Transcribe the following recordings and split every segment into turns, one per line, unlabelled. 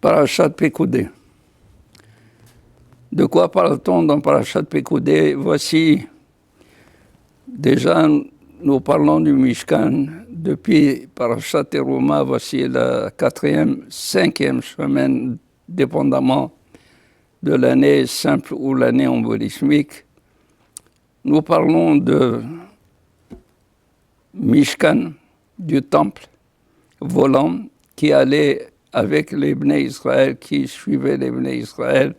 Parashat Pekoudé. De quoi parle-t-on dans Parashat Pekoudé? Voici, déjà, nous parlons du Mishkan depuis Parashat Teruma. Voici la 4e, 5e semaine, dépendamment de l'année simple ou l'année embolismique. Nous parlons de Mishkan, du temple volant qui allait avec les Bnei Israël, qui suivaient les Bnei Israël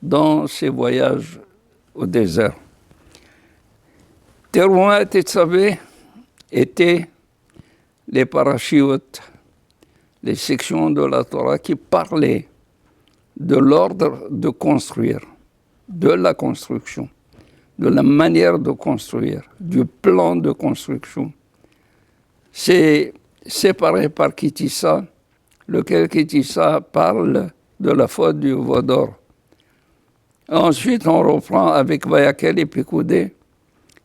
dans ces voyages au désert. Terouma et Tetzavé étaient les parashiot, les sections de la Torah qui parlaient de l'ordre de construire, de la construction, de la manière de construire, du plan de construction. C'est séparé par Kitissa, lequel Kitissa parle de la faute du veau d'or. Ensuite, on reprend avec Vayakel et Pekoudé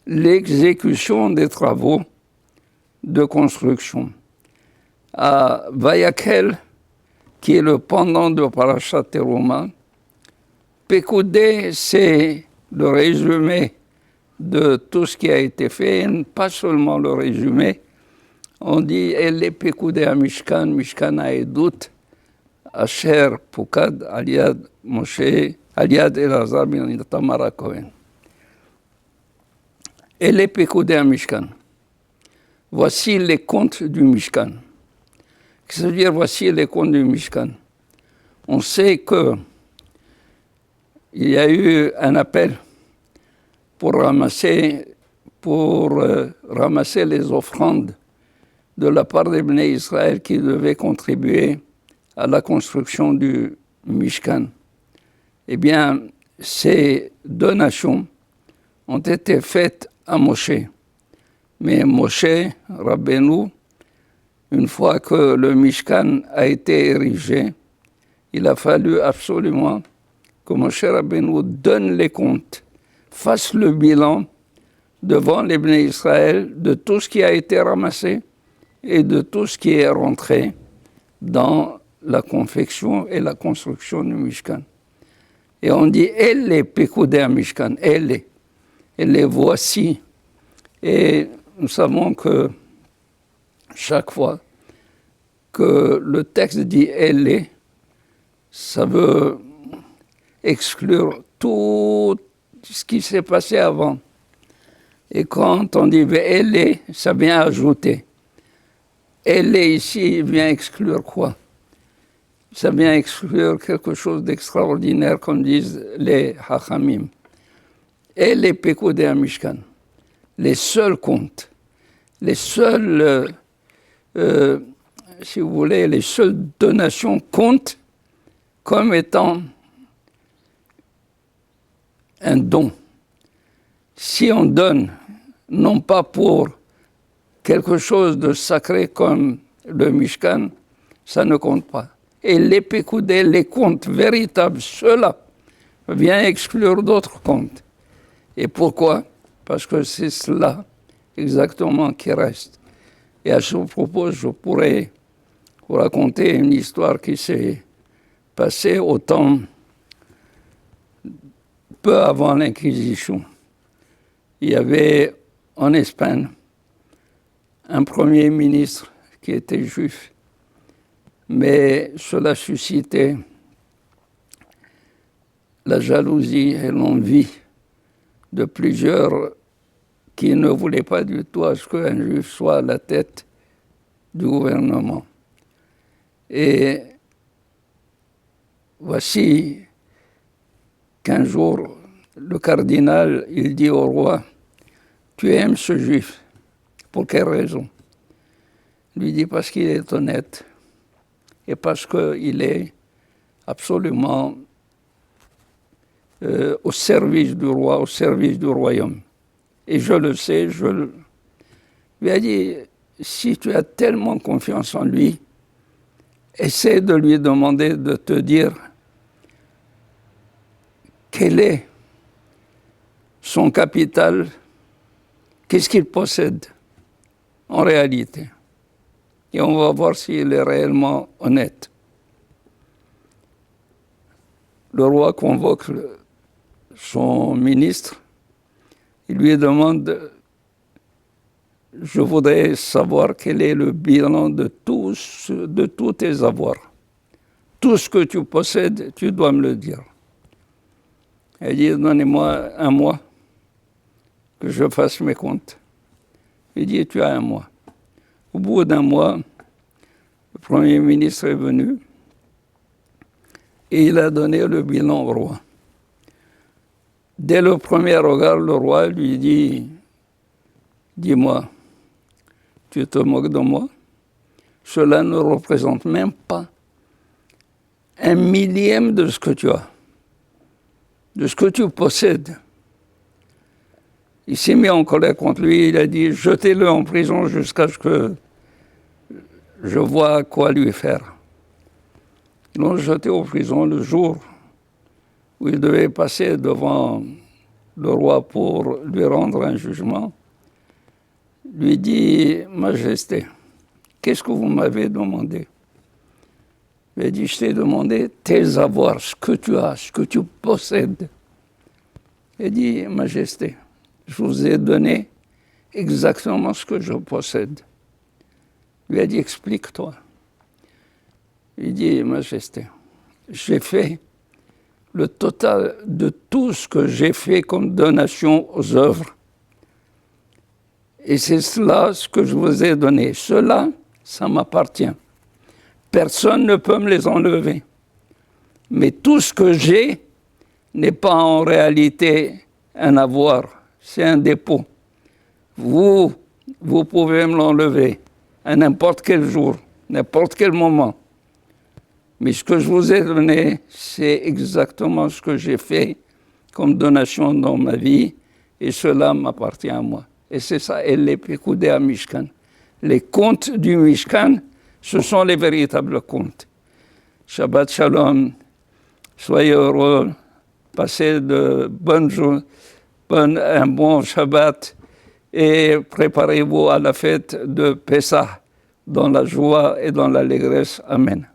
l'exécution des travaux de construction. À Vayakel, qui est le pendant de Parashat Teruma, Pekoudé, c'est le résumé de tout ce qui a été fait, et pas seulement le résumé. On dit, elle est Pekoudé à Mishkan, Mishkan à Edut, Asher Pukad, Aliad Moshe, Aliad Elazar bin Itamar Cohen. Elle est Pekoudé à Mishkan. Voici les comptes du Mishkan. Qu'est-ce que ça veut dire, voici les comptes du Mishkan? On sait que il y a eu un appel pour ramasser les offrandes de la part des Bnei Israël qui devaient contribuer à la construction du Mishkan. Eh bien, ces donations ont été faites à Moshe. Mais Moshe, Rabbeinu, une fois que le Mishkan a été érigé, il a fallu absolument que Moshe Rabbeinu donne les comptes, fasse le bilan devant les Bnei Israël de tout ce qui a été ramassé et de tout ce qui est rentré dans la confection et la construction du Mishkan. Et on dit, elle est Pekoudé à Mishkan, elle est voici. Et nous savons que chaque fois que le texte dit elle est, ça veut exclure tout ce qui s'est passé avant. Et quand on dit elle est, ça vient ajouter. Elle est ici vient exclure quoi? Ça vient exclure quelque chose d'extraordinaire, comme disent les Hachamim. Elle est Pekoudé à Mishkan. Les seuls comptes, les seuls, si vous voulez, les seules donations comptent comme étant un don. Si on donne, non pas pour quelque chose de sacré comme le Mishkan, ça ne compte pas. Et les Pekoudé, les comptes véritables, ceux-là, viennent exclure d'autres comptes. Et pourquoi? Parce que c'est cela exactement qui reste. Et à ce propos, je pourrais vous raconter une histoire qui s'est passée au temps, peu avant l'Inquisition. Il y avait en Espagne un premier ministre qui était juif, mais cela suscitait la jalousie et l'envie de plusieurs qui ne voulaient pas du tout à ce qu'un juif soit à la tête du gouvernement. Et voici qu'un jour, le cardinal, il dit au roi, « Tu aimes ce juif, pour quelle raison ?» Il lui dit, « Parce qu'il est honnête et parce qu'il est absolument au service du roi, au service du royaume. » Et je le sais, il lui a dit, si tu as tellement confiance en lui, essaie de lui demander de te dire quel est son capital, qu'est-ce qu'il possède en réalité. Et on va voir s'il est réellement honnête. le roi convoque son ministre. Il lui demande, je voudrais savoir quel est le bilan de tous tes avoirs. Tout ce que tu possèdes, tu dois me le dire. Elle dit, donnez-moi un mois que je fasse mes comptes. Il dit, tu as un mois. Au bout d'un mois, le Premier ministre est venu et il a donné le bilan au roi. Dès le premier regard, le roi lui dit, dis-moi, tu te moques de moi? Cela ne représente même pas un millième de ce que tu as, de ce que tu possèdes. Il s'est mis en colère contre lui, il a dit, jetez-le en prison jusqu'à ce que je vois quoi lui faire. Ils l'ont jeté en prison le jour où il devait passer devant le roi pour lui rendre un jugement. Lui dit, Majesté, qu'est-ce que vous m'avez demandé? Il a dit, je t'ai demandé tes avoirs, ce que tu as, ce que tu possèdes. Il dit, Majesté, je vous ai donné exactement ce que je possède. Il lui a dit, explique-toi. Il dit, Majesté, j'ai fait le total de tout ce que j'ai fait comme donation aux œuvres. Et c'est cela ce que je vous ai donné. Cela, ça m'appartient. Personne ne peut me les enlever. Mais tout ce que j'ai n'est pas en réalité un avoir, c'est un dépôt. Vous pouvez me l'enlever à n'importe quel jour, n'importe quel moment. Mais ce que je vous ai donné, c'est exactement ce que j'ai fait comme donation dans ma vie, et cela m'appartient à moi. Et c'est ça, elle est pécoudée à Mishkan. Les comptes du Mishkan, ce sont les véritables comptes. Shabbat Shalom, soyez heureux, passez de bonnes jours, un bon Shabbat, et préparez-vous à la fête de Pessah dans la joie et dans l'allégresse. Amen.